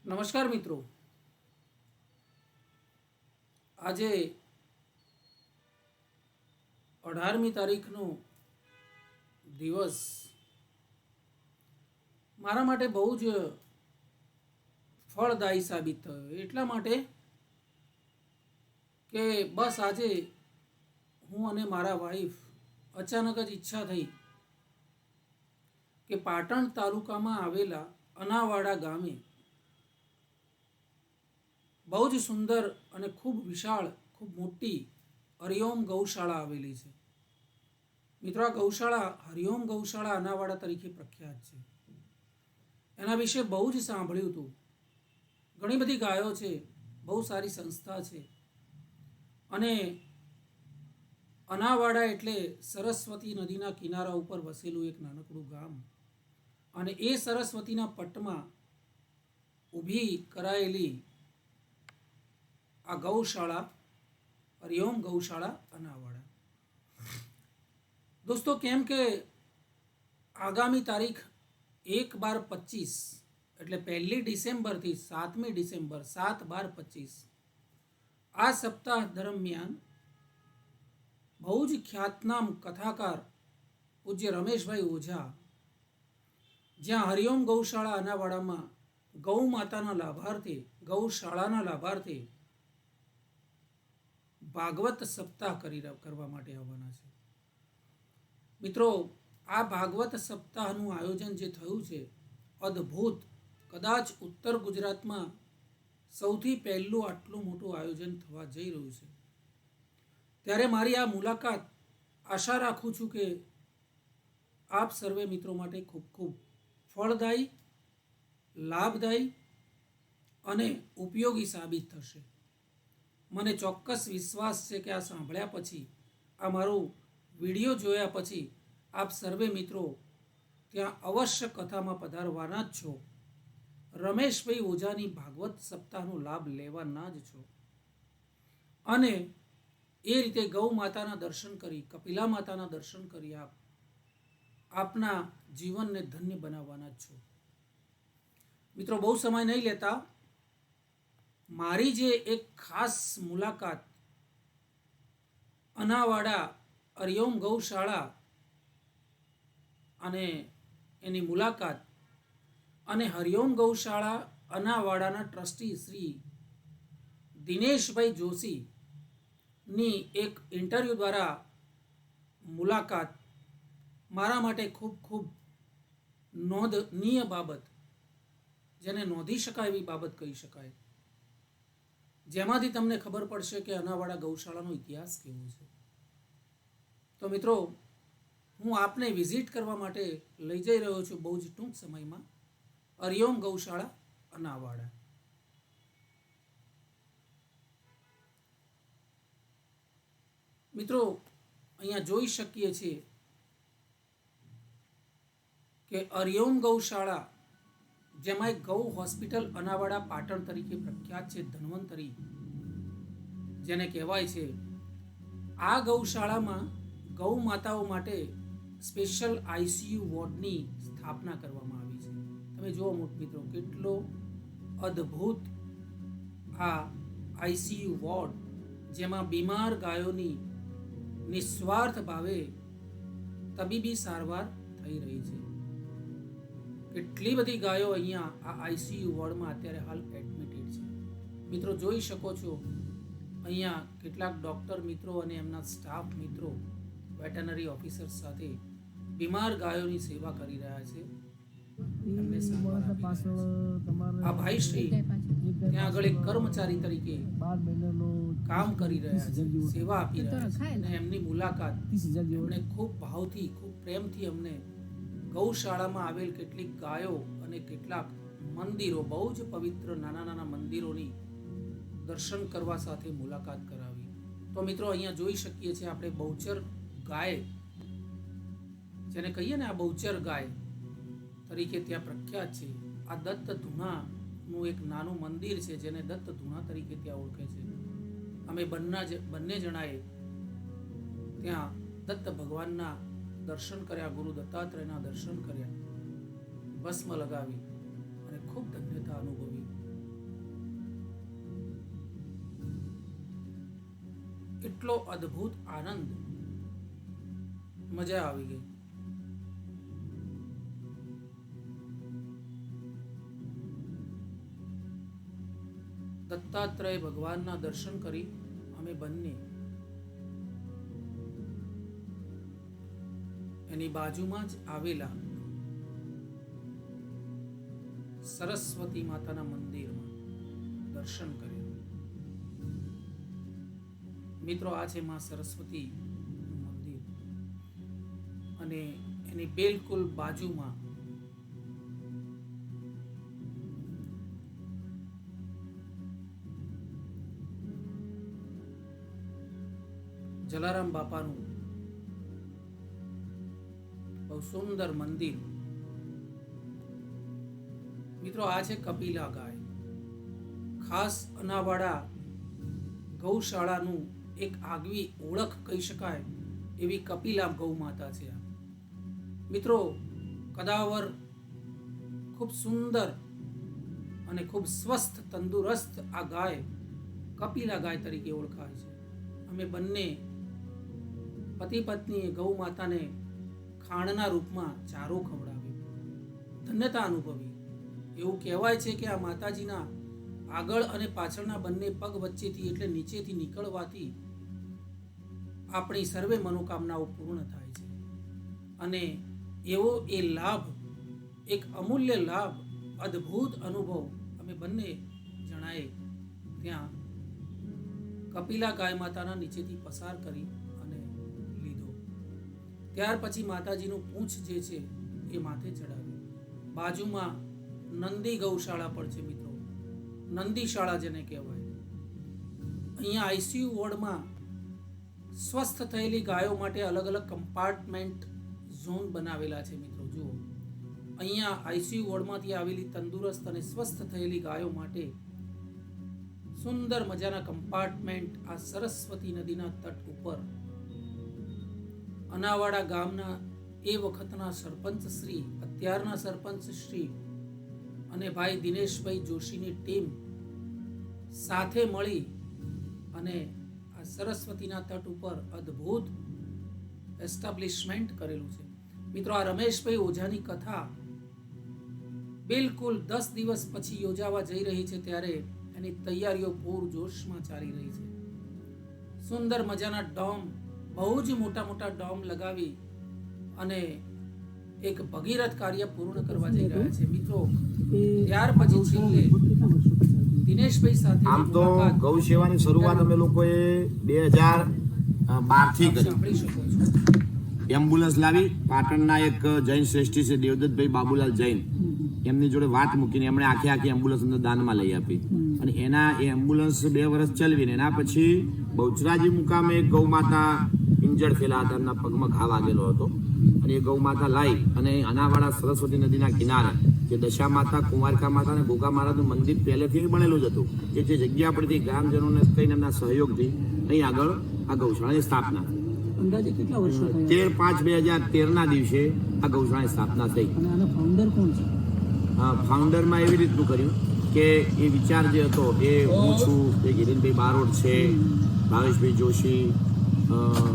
નમસ્કાર મિત્રો, આજે 18મી તારીખનો દિવસ મારા માટે બહુ જ ફળદાયી સાબિત થયો. એટલા માટે કે બસ આજે હું અને મારા વાઈફ અચાનક જ ઈચ્છા થઈ કે પાટણ તાલુકામાં આવેલા અનાવાડા ગામે બહુ જ સુંદર અને ખૂબ વિશાળ, ખૂબ મોટી હરિઓમ ગૌશાળા આવેલી છે. મિત્રો, આ ગૌશાળા હરિઓમ ગૌશાળા અનાવાડા તરીકે પ્રખ્યાત છે. એના વિશે બહુ જ સાંભળ્યું હતું. ઘણી બધી ગાયો છે, બહુ સારી સંસ્થા છે. અને અનાવાડા એટલે સરસ્વતી નદીના કિનારા ઉપર વસેલું એક નાનકડું ગામ. અને એ સરસ્વતીના પટમાં ઊભી કરાયેલી આ ગૌશાળા હરિઓમ ગૌશાળા અનાવાડા. દોસ્તો, કેમ કે આગામી તારીખ 1/12/25 એટલે 1 ડિસેમ્બરથી 7મી ડિસેમ્બર 7/12/25 આ સપ્તાહ દરમિયાન બહુ જ ખ્યાતનામ કથાકાર પૂજ્ય રમેશભાઈ ઓઝા જ્યાં હરિઓમ ગૌશાળા અનાવાડામાં ગૌ માતાના લાભાર્થે, ગૌશાળાના લાભાર્થે ભાગવત સપ્તાહ કરવા માટે આવવાના છે. મિત્રો, આ ભાગવત સપ્તાહનું આયોજન જે થયું છે અદ્ભુત. કદાચ ઉત્તર ગુજરાતમાં સૌથી પહેલું આટલું મોટું આયોજન થવા જઈ રહ્યું છે. ત્યારે મારી આ મુલાકાત આશા રાખું છું કે આપ સર્વે મિત્રો માટે ખૂબ ખૂબ ફળદાયી, લાભદાયી અને ઉપયોગી સાબિત થશે. મને ચોક્કસ વિશ્વાસ છે કે આ સાંભળ્યા પછી, આ મારું વિડીયો જોયા પછી આપ સર્વે મિત્રો ત્યાં અવશ્ય કથામાં પધારવાના જ છો. રમેશભાઈ ઓઝાની ભાગવત સપ્તાહનો લાભ લેવાના જ છો. અને એ રીતે ગૌ માતાના દર્શન કરી, કપિલા માતાના દર્શન કરી આપના જીવનને ધન્ય બનાવવાના જ છો. મિત્રો, બહુ સમય નહીં લેતા, મારી જે એક ખાસ મુલાકાત અનાવાડા હરિઓમ ગૌશાળા અને એની મુલાકાત અને હરિઓમ ગૌશાળા અનાવાડાના ટ્રસ્ટી શ્રી દિનેશભાઈ જોશીની એક ઇન્ટરવ્યૂ દ્વારા મુલાકાત મારા માટે ખૂબ ખૂબ નોંધનીય બાબત, જેને નોંધી શકાય એવી બાબત કહી શકાય, જેમાંથી તમને ખબર પડશે કે અનાવાડા ગૌશાળાનો ઇતિહાસ કેવો છે. તો મિત્રો, હું આપને વિઝિટ કરવા માટે લઈ જઈ રહ્યો છું બહુ જ ટૂંક સમયમાં હરિઓમ ગૌશાળા અનાવાડા. મિત્રો, અહીંયા જોઈ શકીએ છીએ કે હરિઓમ ગૌશાળા, જેમાં એક ગૌ હોસ્પિટલ અનાવાડા પાટણ તરીકે પ્રખ્યાત છે, ધન્વંતરી જેને કહેવાય છે. આ ગૌશાળામાં ગૌ માતાઓ માટે સ્પેશિયલ આઈસીયુ વોર્ડની સ્થાપના કરવામાં આવી છે. તમે જુઓ મિત્રો, કેટલો અદ્ભુત આ આઈસીયુ વોર્ડ, જેમાં બીમાર ગાયોની નિસ્વાર્થ ભાવે તબીબી સારવાર થઈ રહી છે. કેટલી બધી ગાયો અહીંયા આ આઈસીયુ વોર્ડમાં અત્યારે હાલ એડમિટેડ છે. મિત્રો, જોઈ શકો છો અહીંયા કેટલાક ડૉક્ટર મિત્રો અને એમના સ્ટાફ મિત્રો વેટરનરી ઓફિસર્સ સાથે બીમાર ગાયોની સેવા કરી રહ્યા છે. આ ભાઈશ્રી ત્યાં આગળ એક કર્મચારી તરીકે કામ કરી રહ્યા છે, સેવા આપી રહ્યા છે. અને એમની મુલાકાત એમણે ખૂબ ભાવથી, ખૂબ પ્રેમથી અમને ગૌશાળામાં આવેલ કેટલીક ગાયો અને કેટલાક મંદિરો, બહુ જ પવિત્ર નાના નાના મંદિરોની દર્શન કરવા સાથે મુલાકાત કરાવી. તો મિત્રો, અહીંયા જોઈ શકીએ છીએ આપણે બહુચર ગાય, જેને કહીએ ને આ બહુચર ગાય તરીકે ત્યાં પ્રખ્યાત છે. આ દત્ત ધૂણાનું એક નાનું મંદિર છે, જેને દત્ત ધૂણા તરીકે ત્યાં ઓળખે છે. અમે બંને જણાએ ત્યાં દત્ત ભગવાનના દર્શન કર્યા, ગુરુ દત્તાત્રેયના દર્શન કર્યા, ભસ્મ લગાવી અને ખૂબ ધન્યતા અનુભવી. એટલો અદ્ભુત આનંદ, મજા આવી ગઈ. દત્તાત્રેય ભગવાનના દર્શન કરી અમે બંને એની બાજુમાં જ આવેલા સરસ્વતી માતાના મંદિરમાં દર્શન કર્યા. મિત્રો, આ છે માં સરસ્વતી મંદિર અને એની બિલકુલ બાજુમાં જલારામ બાપાનું બહુ સુંદર મંદિર. મિત્રો, આ છે કપિલા ગાય. ખાસ અનાવાડા ગૌશાળાનું એક આગવી ઓળખ કહી શકાય એવી કપિલા ગૌ માતા છે. મિત્રો, કદાવર ખૂબ સુંદર અને ખૂબ સ્વસ્થ તંદુરસ્ત આ ગાય કપિલા ગાય તરીકે ઓળખાય છે. અમે બંને પતિ પત્નીએ ગૌ માતાને ખાણના રૂપમાં ચારો ખવડાવ્યો, ધન્યતા અનુભવી. એવું કહેવાય છે કે આ માતાજીના આગળ અને પાછળના બંને પગ વચ્ચેથી એટલે નીચેથી નીકળવાથી આપણી સર્વે મનોકામનાઓ પૂર્ણ થાય છે. અને એવો એ લાભ, એક અમૂલ્ય લાભ, અદ્ભુત અનુભવ અમે બંને જણાએ ત્યાં કપિલા ગાય માતાના નીચેથી પસાર કરી અને લીધો. ત્યાર પછી માતાજીનું પૂંછ જે છે એ માથે ચડાવ્યું. બાજુમાં નંદી ગૌશાળા પણ છે મિત્રો, નંદીશાળા જેને કહેવાય. અહીંયા આઈસીયુ વોર્ડમાં સ્વસ્થ થયેલી ગાયો માટે અલગ અલગ કમ્પાર્ટમેન્ટ ઝોન બનાવેલા છે મિત્રો. જુઓ, અહીંયા આઈસીયુ વોર્ડમાંથી આવેલી તંદુરસ્ત અને સ્વસ્થ થયેલી ગાયો માટે સુંદર મજાના કમ્પાર્ટમેન્ટ આ સરસ્વતી નદીના તટ ઉપર અનાવાડા ગામના એ વખતના સરપંચ શ્રી, અત્યારના સરપંચ શ્રી અને ભાઈ દિનેશભાઈ જોશીની ટીમ સાથે મળી અને આ સરસ્વતીના તટ ઉપર અદ્ભુત એસ્ટાબ્લિશમેન્ટ કરેલું છે. મિત્રો, આ રમેશભાઈ ઓઝાની કથા બિલકુલ 10 દિવસ પછી યોજાવા જઈ રહી છે ત્યારે એની તૈયારીઓ પૂરજોશમાં ચાલી રહી છે. સુંદર મજાના ડોમ, બહુ જ મોટા મોટા ડોમ લગાવી અને એક ભગીરથ કાર્ય પૂર્ણ કરવા જઈ રહ્યા છે મિત્રો. ત્યાર પછી છેલ્લે દિનેશભાઈ સાથે આમ તો ગૌ સેવાની શરૂઆત અમે લોકોએ 2012 થી કરી. એમ્બ્યુલન્સ લાવી પાટણના એક જૈન શ્રેષ્ઠી છે દેવદત્તભાઈ બાબુલાલ જૈન, એમની જોડે વાત મૂકીને એમણે આખી એમ્બ્યુલન્સ અંદર દાનમાં લઈ આપી અને એના એ એમ્બ્યુલન્સ 2 વર્ષ ચલાવીને એના પછી બહુચરાજી મુકામે એક ગૌ માતા ઇન્જર્ડ થયેલા હતા, એમના પગમાં ઘા વાગેલો હતો અને એ ગૌ માતા લાવી અને અનાવાડા સરસ્વતી નદીના કિનારે જે દશા માતા, કુંવારિકા માતા અને ગોગા મહારાજનું મંદિર પહેલેથી બનેલું જ હતું કે જે જગ્યા પરથી ગ્રામજનોને કહીને એમના સહયોગથી અહીં આગળ આ ગૌશાળાની સ્થાપના. અંદાજે કેટલા વર્ષો થયા? 13/5/2013 ના દિવસે આ ગૌશાળાની સ્થાપના થઈ. અને આનો ફાઉન્ડર કોણ છે? ફાઉન્ડરમાં એવી રીતનું કર્યું કે એ વિચાર જે હતો એ હું છું, એ ગિરીનભાઈ બારોટ છે, ભાવેશભાઈ જોશી,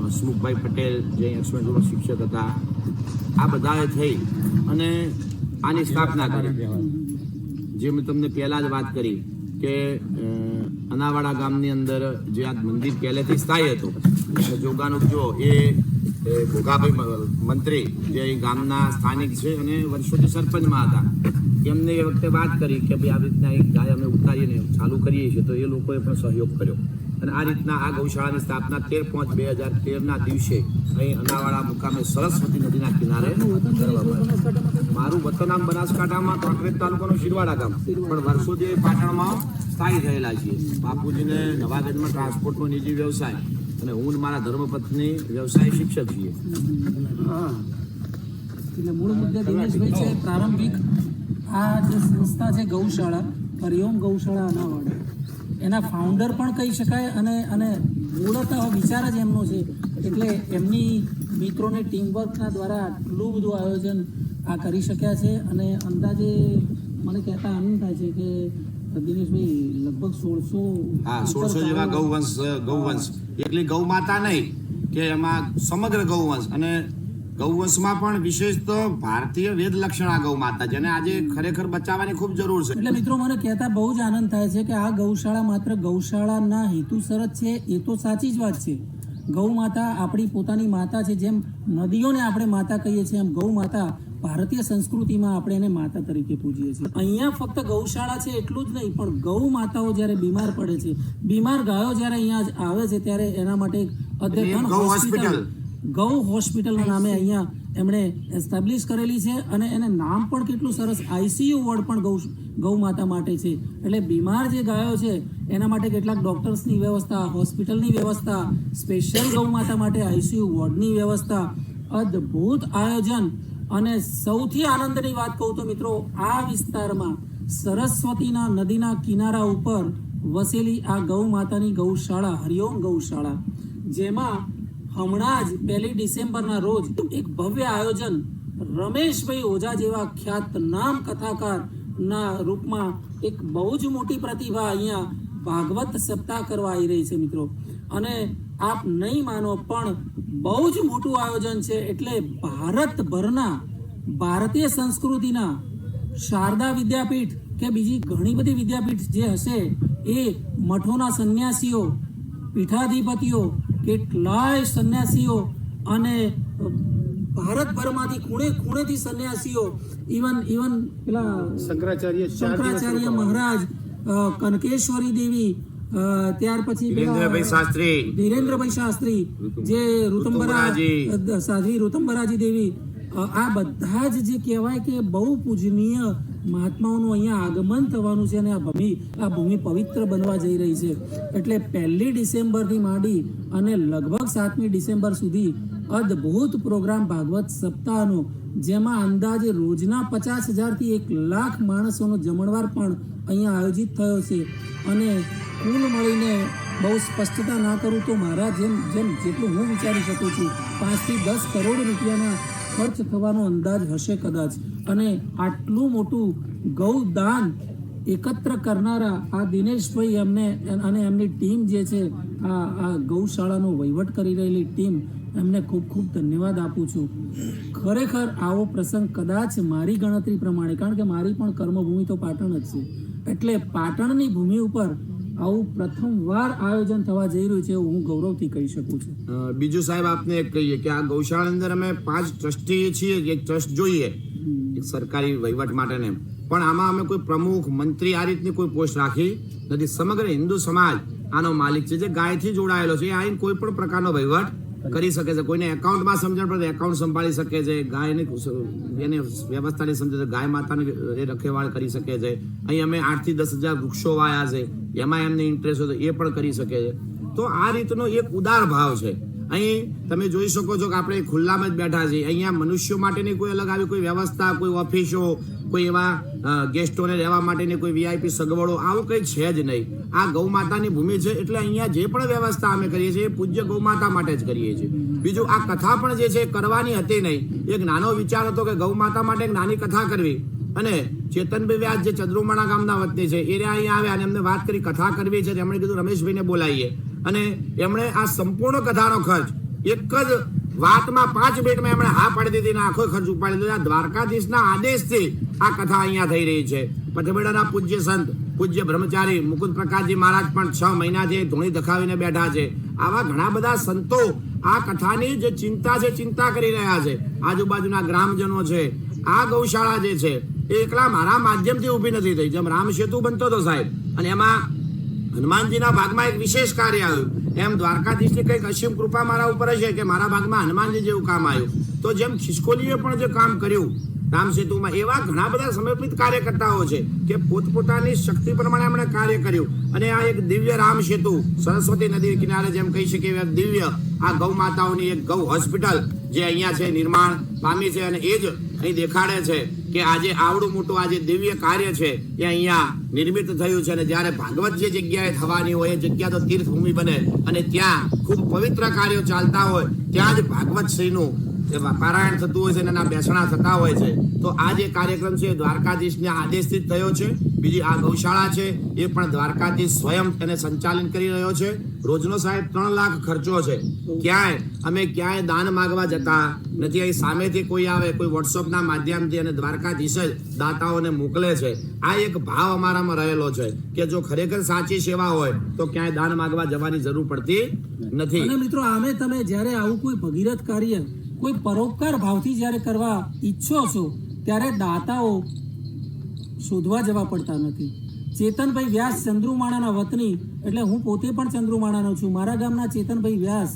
હસમુખભાઈ પટેલ જે એક્સપેન્ટમાં શિક્ષક હતા, આ બધાએ થઈ અને આની સ્થાપના કરી. જે મેં તમને પહેલાં જ વાત કરી કે અનાવાડા ગામની અંદર જે આ મંદિર પહેલેથી સ્થાયી હતું, જોગાનું જો એ ભોગાભાઈ મંત્રી જે ગામના સ્થાનિક છે અને વર્ષોથી સરપંચમાં હતા, એમને એ વખતે વાત કરી કે ભાઈ આવી રીતના એક ગાય અમે ઉતારીને ચાલુ કરીએ છીએ, તો એ લોકોએ પણ સહયોગ કર્યો અને આ રીતના આ ગૌશાળાની સ્થાપના 13/5/2013 દિવસે અહીં અનાવાડા મુકામે સરસ્વતી નદીના કિનારે કરવામાં આવી. મારું વતન આમ બનાસકાંઠામાં કોંકરેજ તાલુકાનું શિરવાડા ગામ, પણ વર્ષોથી પાટણમાં સ્થાયી થયેલા છીએ. બાપુજીને નવાગઢમાં ટ્રાન્સપોર્ટનો નિજી વ્યવસાય અને હું મારા ધર્મપત્ની વ્યવસાય શિક્ષક છીએ. એટલે મૂળ મુદ્દે દિનેશભાઈ છે પ્રારંભિક આ જે સંસ્થા છે ગૌશાળા, હરિઓમ ગૌશાળા અનાવાડા, એના ફાઉન્ડર પણ કહી શકાય અને મૂળતઃ વિચાર જ એમનો છે. એટલે એમની મિત્રોની ટીમવર્કના દ્વારા આટલું બધું આયોજન આ કરી શક્યા છે અને અંદાજે મને કહેતા આનંદ થાય છે કે દિનેશભાઈ લગભગ 1600 હા 1600 જેવા ગૌવંશ એકલી ગૌ માતા નહીં કે એમાં સમગ્ર ગૌવંશ, અને ગૌવંશમાં પણ વિશેષ તો ભારતીય વેદ લક્ષણા ગૌ માતા, જેને આજે ખરેખર બચાવવાની ખૂબ જરૂર છે. એટલે મિત્રો મને કહેતા બહુ જ આનંદ થાય છે કે આ ગૌશાળા માત્ર ગૌશાળાના હેતુસર જ છે, એ તો સાચી જ વાત છે. ગૌ માતા આપણી પોતાની માતા છે. જેમ નદીઓને આપણે માતા કહીએ છીએ, એમ ગૌ માતા ભારતીય સંસ્કૃતિમાં આપણે એને માતા તરીકે પૂજીએ છીએ. અહીંયા ફક્ત ગૌશાળા છે એટલું જ નહીં, પણ ગૌ માતાઓ જ્યારે બીમાર પડે છે, બીમાર ગાયો જ્યારે અહીંયા આવે છે, ત્યારે એના માટે એક અદ્યતન ગૌ હોસ્પિટલના નામે અહીંયા એમણે એસ્ટાબ્લિશ કરેલી છે, અને એને નામ પણ કેટલું સરસ, આઈસીયુ વોર્ડ પણ ગૌ માતા માટે છે. એટલે બીમાર જે ગાયો છે એના માટે કેટલાક ડોક્ટર્સની વ્યવસ્થા, હોસ્પિટલની વ્યવસ્થા, સ્પેશિયલ ગૌ માતા માટે આઈસીયુ વોર્ડની વ્યવસ્થા, અદ્ભુત આયોજન. અને સૌથી આનંદની વાત કહું તો મિત્રો, આ વિસ્તારમાં સરસ્વતીના નદીના કિનારા ઉપર વસેલી આ ગૌ માતાની ગૌશાળા, હરિઓમ ગૌશાળા, જેમાં હમણાં જ 1 ડિસેમ્બરના રોજ એક ભવ્ય આયોજન રમેશભાઈ ઓઝા જેવા ખ્યાતનામ કથાકારના રૂપમાં એક બહુ જ મોટી પ્રતિભા અહીંયા ભાગવત સપ્તાહ કરવા આવી રહી છે મિત્રો. અને આપ નહીં માનો પણ બહુ જ મોટું આયોજન છે. એટલે ભારતભરના ભારતીય સંસ્કૃતિના શારદા વિદ્યાપીઠ કે બીજી ઘણી બધી વિદ્યાપીઠ જે હશે, એ મઠોના સંન્યાસીઓ, પીઠાધિપતિઓ, કેટલાય સંન્યાસીઓ અને ભારતભરમાંથી ખૂણે ખૂણેથી સંન્યાસીઓ, ઇવન પેલા શંકરાચાર્ય મહારાજ, કનકેશ્વરી દેવી, ત્યાર પછી ધીરેન્દ્રભાઈ શાસ્ત્રી, જે સાધ્વી ઋતંબરાજી દેવી, આ બધા જ જે કહેવાય કે બહુ પૂજનીય મહાત્માઓનું અહીંયા આગમન થવાનું છે, અને આ ભૂમિ પવિત્ર બનવા જઈ રહી છે. એટલે 1 ડિસેમ્બરથી માંડી અને લગભગ 7મી ડિસેમ્બર સુધી અદ્ભુત પ્રોગ્રામ ભાગવત સપ્તાહનો, જેમાં અંદાજે રોજના 50,000થી 1 લાખ માણસોનો જમણવાર પણ અહીંયા આયોજિત થયો છે. અને કુલ મળીને બહુ સ્પષ્ટતા ના કરું તો મારા જેમ જેટલું હું વિચારી શકું છું, 5 થી 10 કરોડ રૂપિયાના ખર્ચ થવાનો અંદાજ હશે કદાચ. અને આટલું મોટું ગૌદાન એકત્ર કરનારા આ દિનેશભાઈ એમને અને એમની ટીમ જે છે, આ ગૌશાળાનો વહીવટ કરી રહેલી ટીમ, એમને ખૂબ ખૂબ ધન્યવાદ આપું છું. ખરેખર આવો પ્રસંગ કદાચ મારી ગણતરી પ્રમાણે, કારણ કે મારી પણ કર્મભૂમિ તો પાટણ જ છે, એટલે પાટણની ભૂમિ ઉપર આવું પ્રથમવાર આયોજન થવા જઈ રહ્યું છે એવું હું ગૌરવથી કહી શકું છું. બીજું સાહેબ આપને એક કહીએ કે આ ગૌશાળાની અંદર અમે 5 ટ્રસ્ટી છીએ, એક ટ્રસ્ટ જોઈએ એક સરકારી વહીવટ માટેને, પણ આમાં અમે કોઈ પ્રમુખ, મંત્રી આ રીતની કોઈ પોસ્ટ રાખી નથી. સમગ્ર હિન્દુ સમાજ આનો માલિક છે, જે ગાયથી જોડાયેલો છે. એ આઈને કોઈ પણ પ્રકારનો વહીવટ કરી શકે છે. કોઈને એકાઉન્ટમાં સમજણ પડે એકાઉન્ટ સંભાળી શકે છે, ગાયની એને વ્યવસ્થાની સમજે છે, ગાય માતાની રખેવાળ કરી શકે છે. અહીં અમે 8 થી 10,000 વૃક્ષો વાયા છે, એમાં એમને ઇન્ટરેસ્ટ હોય તો એ પણ કરી શકે છે. તો આ રીતનો એક ઉદાર ભાવ છે. અહીં તમે જોઈ શકો છો કે આપણે ખુલ્લામાં જ બેઠા છીએ. અહીંયા મનુષ્યો માટેની કોઈ અલગ આવી કોઈ વ્યવસ્થા, કોઈ ઓફિસો, કોઈ એવા ગેસ્ટોને રહેવા માટેની કોઈ વીઆઈપી સગવડો આવું કંઈ છે જ નહીં. આ ગૌ માતાની ભૂમિ છે, એટલે અહીંયા જે પણ વ્યવસ્થા અમે કરીએ છીએ એ પૂજ્ય ગૌ માતા માટે જ કરીએ છીએ. બીજું આ કથા પણ જે છે કરવાની હતી નહીં. એક નાનો વિચાર હતો કે ગૌ માતા માટે એક નાની કથા કરવી, અને ચેતનભાઈ વ્યાસ જે ચંદ્રુમાણા ગામના વતની છે, એ અહીંયા આવ્યા અને એમને વાત કરી કથા કરવી છે. એમણે કીધું રમેશભાઈને બોલાવીએ, અને એમણે આ સંપૂર્ણ કથાનો ખર્ચ એક જ વાતમાં 5 મિનિટમાં એમણે હા પાડી દીધી, આખો ખર્ચ ઉપાડી દીધો. આ દ્વારકાધીશના આદેશથી આ કથા અહીંયા થઈ રહી છે. પથબેડાના પૂજ્ય સંત, પૂજ્ય બ્રહ્મચારી મુકુંદ પ્રકાશજી મહારાજ પણ 6 મહિનાથી ધૂણી દખાવીને બેઠા છે. આવા ઘણા બધા સંતો આ કથાની જે ચિંતા છે, ચિંતા કરી રહ્યા છે. આજુબાજુના ગ્રામજનો છે. આ ગૌશાળા જે છે એ એકલા મારા માધ્યમથી ઊભી નથી થઈ. જેમ રામ સેતુ બનતો હતો સાહેબ, અને એમાં હનુમાનજીના ભાગમાં એક વિશેષ કાર્ય આવ્યું, એમ દ્વારકાધીશની કંઈક અસીમ કૃપા મારા ઉપર હશે કે મારા ભાગમાં હનુમાનજી જેવું કામ આવ્યું. તો જેમ ખિસકોલીએ પણ જે કામ કર્યું રામ સેતુમાં, એવા ઘણા બધા સમર્પિત કાર્યકર્તાઓ છે કે પોતપોતાની શક્તિ પ્રમાણે એમણે કાર્ય કર્યું. અને આ એક દિવ્ય રામ સેતુ સરસ્વતી નદી કિનારે જેમ કહી શકીએ દિવ્ય આ ગૌ માતાઓની એક ગૌ હોસ્પિટલ જે અહીંયા છે નિર્માણ પામી છે. અને એ જ અહીં દેખાડે છે કે આજે આવડું મોટું આજે દિવ્ય કાર્ય છે એ અહીંયા નિર્મિત થયું છે. અને જ્યારે ભાગવત જે જગ્યાએ થવાની હોય એ જગ્યા તો તીર્થભૂમિ બને, અને ત્યાં ખૂબ પવિત્ર કાર્યો ચાલતા હોય ત્યાં જ ભાગવત શ્રીનું પારાયણ થતું હોય છે અને એના બેસણા થતા હોય છે. તો આ જે કાર્યક્રમ છે દ્વારકાધીશના આદેશથી જ થયો છે. બીજી આ ગૌશાળા છે એ પણ દ્વારકાથી સ્વયં તેને સંચાલન કરી રહ્યો છે. રોજનો સાહેબ 3 લાખ ખર્ચો છે. ક્યાંય દાન માંગવા જતા નથી. અહીં સામેથી કોઈ આવે, કોઈ વોટ્સઅપના માધ્યમથી અને દ્વારકાધીશ જ દાતાઓને મોકલે છે. આ એક ભાવ અમારામાં રહેલો છે કે જો ખરેખર સાચી સેવા હોય તો ક્યાંય દાન માંગવા જવાની જરૂર પડતી નથી. અને મિત્રો આમે તમે જ્યારે આવું કોઈ ભગીરથ કાર્ય, કોઈ પરોપકાર ભાવથી જ્યારે કરવા ઈચ્છો છો ત્યારે દાતાઓ શોધવા જવા પડતા નથી. ચેતનભાઈ વ્યાસ ચંદ્રુમાણાના વતની, એટલે હું પોતે પણ ચંદ્રુમાણાનો છું. મારા ગામના ચેતનભાઈ વ્યાસ,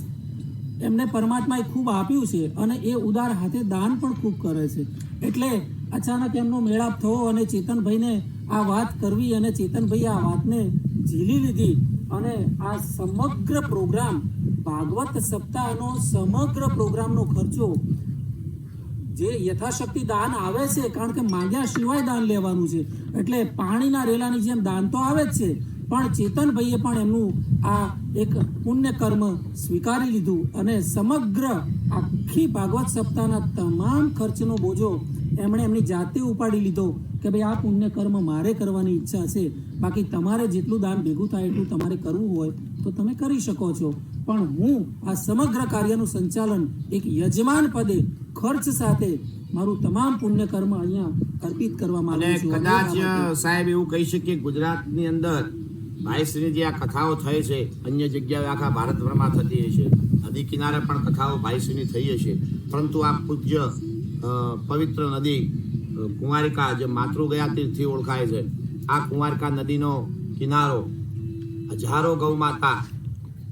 એમને પરમાત્માએ ખૂબ આપ્યું છે અને એ ઉદાર હાથે દાન પણ ખૂબ કરે છે. એટલે અચાનક એમનો મેળાપ થયો અને ચેતનભાઈને આ વાત કરવી અને ચેતનભાઈએ આ વાતને ઝીલી લીધી અને આ સમગ્ર પ્રોગ્રામ, ભાગવત સપ્તાહનો સમગ્ર પ્રોગ્રામનો ખર્ચો જે યથાશક્તિ દાન આવે છે, કારણ કે માંગ્યા સિવાય દાન લેવાનું છે, એટલે પાણીના રેલાની જેમ દાન તો આવે જ છે, પણ ચેતનભાઈએ પણ એમનું આ એક પુણ્ય કર્મ સ્વીકારી લીધું અને સમગ્ર આખી ભાગવત સપ્તાહના તમામ ખર્ચનો બોજો એમણે એમની જાતે ઉપાડી લીધો કે ભાઈ આ પુણ્ય કર્મ મારે કરવાની ઈચ્છા છે. બાકી તમારે જેટલું દાન ભેગું થાય એટલું તમારે કરવું હોય તો તમે કરી શકો છો, પણ હું આ સમગ્ર કાર્યનું સંચાલન એક યજમાન પદે ખર્ચ સાથે મારું તમામ પુણ્ય કર્મ અહીંયા અર્પિત કરવા માંગુ છું. કદાચ સાહેબ એવું કહી શકીએ ગુજરાતની અંદર ભાઈશ્રીની જે આ કથાઓ થઈ છે, અન્ય જગ્યાએ આખા ભારતભરમાં થતી હશે, નદી કિનારે પણ કથાઓ ભાઈશ્રીની થઈ હશે, પરંતુ આ પૂજ્ય પવિત્ર નદી કુંવારિકા, જે માતૃગયા તીર્થથી ઓળખાય છે, આ કુંવારિકા નદીનો કિનારો, હજારો ગૌ માતા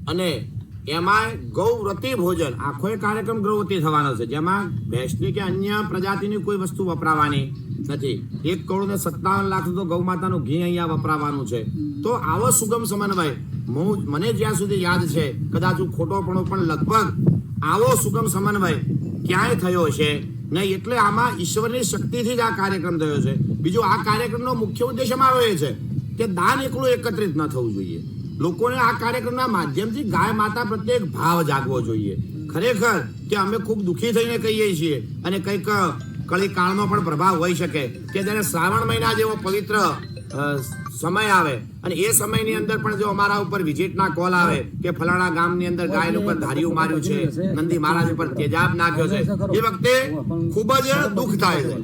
અને એમાં ગૌવ્રતી ભોજન, આખો એક કાર્યક્રમ ગૌવતી થવાનો છે, જેમાં ભેંસની કે અન્ય પ્રજાતિની કોઈ વસ્તુ વપરાવાની નથી. 1,57,00,000 તો ગૌ માતાનું ઘી અહીંયા વપરાવાનું છે. તો આવો સુગમ સમન્વય મને જ્યાં સુધી યાદ છે, કદાચ હું ખોટો પણ લગભગ આવો સુગમ સમન્વય ક્યાંય થયો છે નહીં. એટલે આમાં ઈશ્વરની શક્તિથી જ આ કાર્યક્રમ થયો છે. બીજું, આ કાર્યક્રમનો મુખ્ય ઉદ્દેશ અમારો એ છે કે દાન એકલું એકત્રિત ન થવું જોઈએ. લોકોને આ કાર્યક્રમના માધ્યમથી ગાય માતા પ્રત્યે ભાવ જાગવો જોઈએ. ખરેખર કે અમે ખૂબ દુઃખી થઈને કહીએ છીએ અને કંઈક કળી કાળનો પણ પ્રભાવ હોઈ શકે કે જ્યારે શ્રાવણ મહિના જેવો પવિત્ર સમય આવે અને એ સમયની અંદર પણ જો અમારા ઉપર વિઝિટના કોલ આવે કે ફલાણા ગામની અંદર ગાયનું ઉપર ધાર્યું માર્યું છે, નંદી મહારાજ ઉપર તેજાબ નાખ્યો છે, એ વખતે ખૂબ જ દુઃખ થાય છે.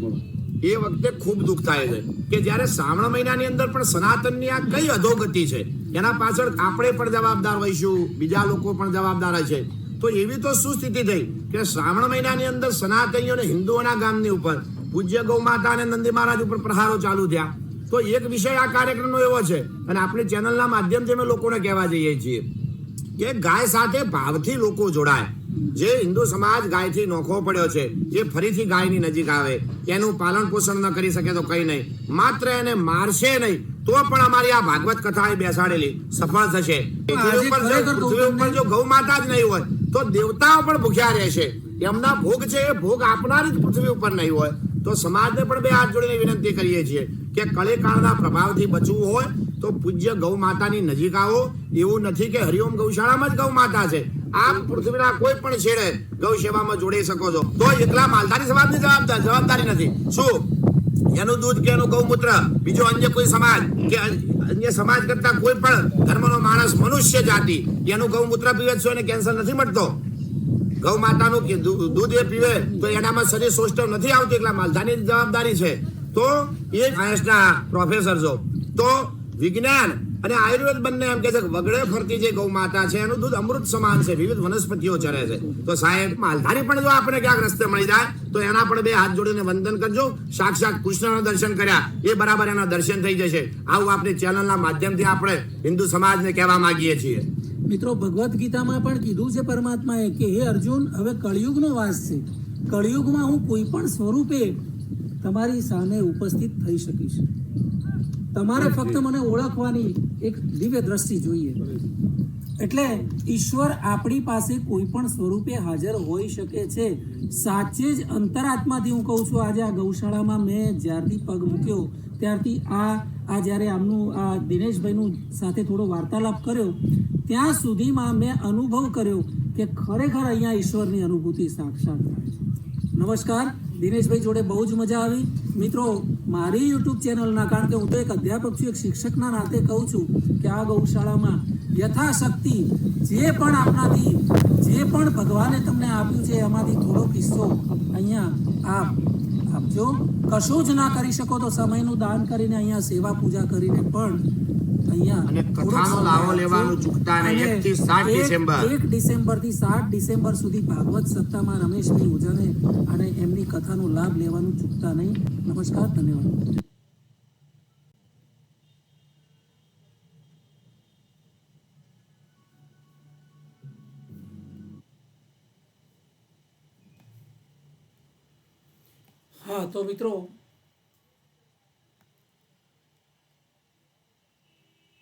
એ વખતે ખૂબ દુઃખ થાય છે કે જ્યારે શ્રાવણ મહિનાની અંદર પણ સનાતનની આ કઈ અધોગતિ છે, એના પાછળ આપણે પણ જવાબદાર હોઈશું, બીજા લોકો પણ જવાબદાર હશે. તો એવી તો શું સ્થિતિ થઈ કે શ્રાવણ મહિનાની અંદર સનાતનીઓ અને હિન્દુઓના ગામની ઉપર પૂજ્ય ગૌ માતા અને નંદી મહારાજ ઉપર પ્રહારો ચાલુ થયા. તો એક વિષય આ કાર્યક્રમનો એવો છે અને આપણી ચેનલના માધ્યમથી અમે લોકોને કહેવા જઈએ છીએ કે ગાય સાથે ભાવથી લોકો જોડાય. જે હિન્દુ સમાજ ગાયથી નોખો પડ્યો છે, જે ફરીથી ગાયની નજીક આવે, એનું પાલન પોષણ ન કરી શકે તો કઈ નહીં, માત્ર એને મારશે નહીં તો પણ અમારી આ ભાગવત કથા એ બેસાડેલી સફળ થશે. પૃથ્વી ઉપર જો ગૌ માતા જ નહીં હોય તો દેવતાઓ પણ ભૂખ્યા રહેશે. એમના ભોગ છે એ ભોગ આપનારી જ પૃથ્વી ઉપર નહીં હોય. તો સમાજને પણ બે હાથ જોડીને વિનંતી કરીએ છીએ કે કળીકાળના પ્રભાવથી બચવું હોય તો પૂજ્ય ગૌ માતાની નજીક આવો. એવું નથી કે હરિઓમ ગૌશાળામાં જ ગૌ માતા છે, આપ પૃથ્વીના કોઈ પણ છેડે ગૌ સેવામાં જોડી શકો છો. તો એકલા માલધારી સમાજની જવાબદારી નથી. શું એનું દૂધ કે એનું ગૌમૂત્ર બીજો અન્ય કોઈ સમાજ કે અન્ય સમાજ કરતા કોઈ પણ ધર્મનો માણસ, મનુષ્ય જાતિ એનું ગૌમૂત્ર પીવે છે અને કેન્સર નથી મળતો. ગૌ માતાનું દૂધ એ પીવે તો એનામાં શરીર શોષણ નથી આવતું, એકલા માલધારીની જવાબદારી છે. તો એ સાયન્સના પ્રોફેસર છો, તો વિજ્ઞાન અને આયુર્વેદ બંને એમ કે છે વગડે ફરતી જે ગૌ માતા છે એનું દૂધ અમૃત સમાન છે, વિવિધ વનસ્પતિઓ ચરે છે. તો સાહેબ, માલધારી પણ જો આપણે ક્યાંક રસ્તે મળી જાય તો એના પણ બે હાથ જોડીને વંદન કરજો. સાક્ષાત કૃષ્ણના દર્શન કર્યા એ બરાબર એના દર્શન થઈ જશે. આવું આપણી ચેનલના માધ્યમથી આપણે હિન્દુ સમાજને કહેવા માંગીએ છીએ. મિત્રો, ભગવદ્ ગીતામાં પણ કીધું છે પરમાત્માએ કે હે અર્જુન, હવે કળિયુગનો વાસ છે. કળિયુગમાં હું કોઈ પણ સ્વરૂપે તમારી સામે ઉપસ્થિત થઈ શકીશ. તમારે ફક્ત મને ઓળખવાની એક દિવ્ય દ્રષ્ટિ જોઈએ. એટલે ઈશ્વર આપણી પાસે કોઈ પણ સ્વરૂપે હાજર હોઈ શકે છે. સાચે જ અંતરાત્માથી હું કહું છું, આજે આ ગૌશાળામાં મેં જ્યારથી પગ મૂક્યો ત્યારથી આ જ્યારે આમનું આ દિનેશભાઈનું સાથે થોડો વાર્તાલાપ કર્યો ત્યાં સુધીમાં મેં અનુભવ કર્યો કે ખરેખર અહીંયા ઈશ્વરની અનુભૂતિ સાક્ષાત થાય છે. નમસ્કાર. દિનેશભાઈ જોડે બહુ જ મજા આવી. મિત્રો, મારી યુટ્યુબ ચેનલના, કારણ કે હું તો એક અધ્યાપક છું, એક શિક્ષકના નાતે કહું છું કે આ ગૌશાળામાં યથાશક્તિ જે પણ આપણાથી, જે પણ ભગવાને તમને આપ્યું છે એમાંથી થોડો કિસ્સો અહીંયા આપ આપજો. કશું જ ના કરી શકો તો સમયનું દાન કરીને અહીંયા સેવા પૂજા કરીને પણ અહીંયા અને થોડોક કથાનો સમય લાવો આપજો. લેવાનું ચૂકતા નહીં. અને 1 થી 7 ડિસેમ્બર. 1 ડિસેમ્બરથી 7 ડિસેમ્બર સુધી ભાગવત સપ્તાહમાં રમેશભાઈ ઉજાને અને એમની કથાનો લાભ લેવાનું ચૂકતા નહીં. નમસ્કાર, ધન્યવાદ. હા, તો મિત્રો,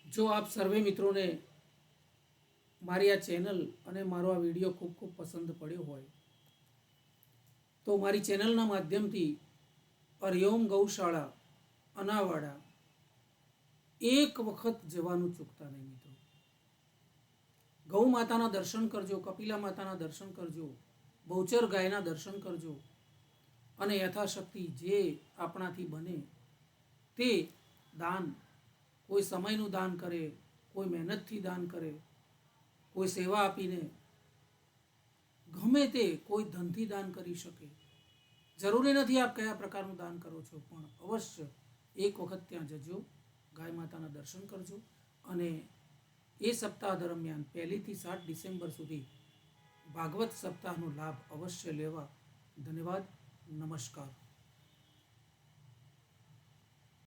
જો આપ સર્વે મિત્રોને મારી આ ચેનલ અને મારો આ વિડીયો ખૂબ ખૂબ પસંદ પડ્યો હોય તો મારી ચેનલના માધ્યમથી હરિઓમ ગૌશાળા અનાવાડા એક વખત જવાનું ચૂકતા નહીં મિત્રો. ગૌ માતાના દર્શન કરજો, કપિલા માતાના દર્શન કરજો, બહુચર ગાયના દર્શન કરજો અને યથાશક્તિ જે આપણાથી બને તે દાન, કોઈ સમયનું દાન કરે, કોઈ મહેનતથી દાન કરે, કોઈ સેવા આપીને, ગમે તે, કોઈ ધનથી દાન કરી શકે. જરૂરી નથી આપ કયા પ્રકારનું દાન કરો છો, પણ અવશ્ય એક વખત ત્યાં જજો, ગાય માતાના દર્શન કરજો અને એ સપ્તાહ દરમિયાન 1 થી 7 ડિસેમ્બર સુધી ભાગવત સપ્તાહનો લાભ અવશ્ય લેવા. ધન્યવાદ. નમસ્કાર.